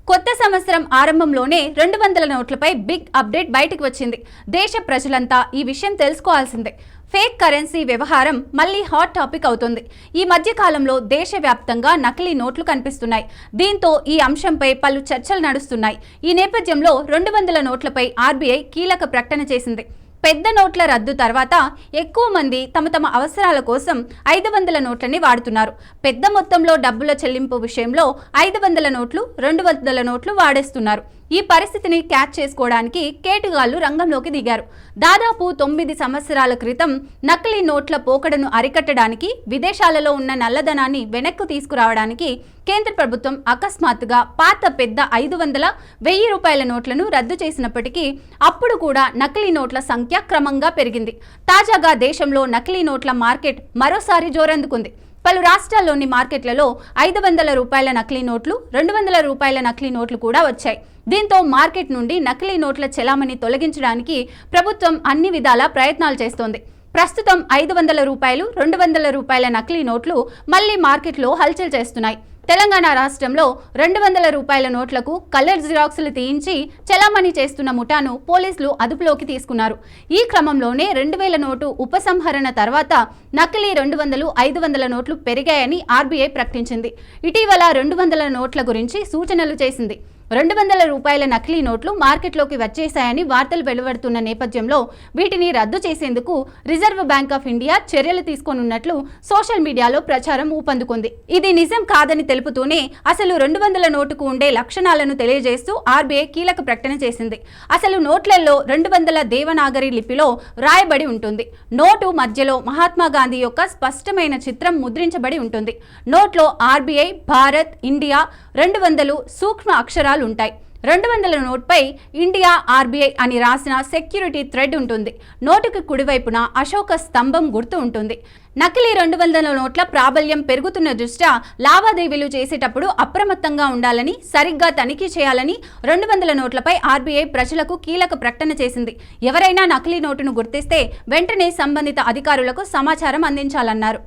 కొత్త సంవత్సరం ఆరంభంలోనే 200 నోట్లపై బిగ్ అప్డేట్ బయటికి వచ్చింది. దేశ ప్రజలంతా ఈ విషయం తెలుసుకోవాల్సిందే. ఫేక్ కరెన్సీ వ్యవహారం మళ్ళీ హాట్ టాపిక్ అవుతుంది. ఈ మధ్య కాలంలో దేశవ్యాప్తంగా నకిలీ నోట్లు కనిపిస్తున్నాయి. దీంతో ఈ అంశంపై పలు చర్చలు నడుస్తున్నాయి. ఈ నేపథ్యంలో 200 నోట్లపై ఆర్బీఐ కీలక ప్రకటన చేసింది. పెద్ద నోట్ల రద్దు తర్వాత ఎక్కువ మంది తమ అవసరాల కోసం 500 నోట్లని వాడుతున్నారు. పెద్ద మొత్తంలో డబ్బుల చెల్లింపు విషయంలో 500 నోట్లు, 200 నోట్లు వాడేస్తున్నారు. ఈ పరిస్థితిని క్యాచ్ చేసుకోవడానికి కేటుగాళ్లు రంగంలోకి దిగారు. దాదాపు 9 సంవత్సరాల క్రితం నకిలీ నోట్ల పోకడను అరికట్టడానికి, విదేశాలలో ఉన్న నల్లధనాన్ని వెనక్కు తీసుకురావడానికి కేంద్ర ప్రభుత్వం అకస్మాత్తుగా పాత పెద్ద 500, 1000 రూపాయల నోట్లను రద్దు చేసినప్పటికీ అప్పుడు కూడా నకిలీ నోట్ల సంఖ్య క్రమంగా పెరిగింది. తాజాగా దేశంలో నకిలీ నోట్ల మార్కెట్ మరోసారి జోరందుకుంది. పలు రాష్ట్రాల్లోని మార్కెట్లలో 500 రూపాయల నకిలీ నోట్లు, 200 రూపాయల నకిలీ నోట్లు కూడా వచ్చాయి. దీంతో మార్కెట్ నుండి నకిలీ నోట్ల చెలామణి తొలగించడానికి ప్రభుత్వం అన్ని విధాలా ప్రయత్నాలు చేస్తోంది. ప్రస్తుతం 500 రూపాయలు, 200 రూపాయల నకిలీ నోట్లు మళ్లీ మార్కెట్లో హల్చల్ చేస్తున్నాయి. తెలంగాణ రాష్ట్రంలో 200 రూపాయల నోట్లకు కలర్ జిరాక్స్లు తీయించి చెలామణి చేస్తున్న ముఠాను పోలీసులు అదుపులోకి తీసుకున్నారు. ఈ క్రమంలోనే 2000 నోటు ఉపసంహరణ తర్వాత నకిలీ 200, 500 నోట్లు పెరిగాయని ఆర్బీఐ ప్రకటించింది. ఇటీవల 200 నోట్ల గురించి సూచనలు చేసింది. 200 రూపాయల నకిలీ నోట్లు మార్కెట్లోకి వచ్చేశాయని వార్తలు వెలువడుతున్న నేపథ్యంలో వీటిని రద్దు చేసేందుకు రిజర్వ్ బ్యాంక్ ఆఫ్ ఇండియా చర్యలు తీసుకోనున్నట్లు సోషల్ మీడియాలో ప్రచారం ఊపందుకుంది. ఇది నిజం కాదని తెలుపుతూనే అసలు 200 నోటుకు ఉండే లక్షణాలను తెలియజేస్తూ ఆర్బీఐ కీలక ప్రకటన చేసింది. అసలు నోట్లలో 200 దేవనాగరి లిపిలో రాయబడి ఉంటుంది. నోటు మధ్యలో మహాత్మా గాంధీ యొక్క స్పష్టమైన చిత్రం ముద్రించబడి ఉంటుంది. నోట్లో ఆర్బీఐ, భారత్, ఇండియా 200 సూక్ష్మ అక్షరాలు ఉంటాయి. 200 నోట్పై ఇండియా, ఆర్బీఐ అని రాసిన సెక్యూరిటీ థ్రెడ్ ఉంటుంది. నోటుకి కుడివైపున అశోక స్తంభం గుర్తు ఉంటుంది. నకిలీ 200 నోట్ల ప్రాబల్యం పెరుగుతున్న దృష్ట్యా లావాదేవీలు చేసేటప్పుడు అప్రమత్తంగా ఉండాలని, సరిగ్గా తనిఖీ చేయాలని 200 నోట్లపై ఆర్బీఐ ప్రజలకు కీలక ప్రకటన చేసింది. ఎవరైనా నకిలీ నోటును గుర్తిస్తే వెంటనే సంబంధిత అధికారులకు సమాచారం అందించాలన్నారు.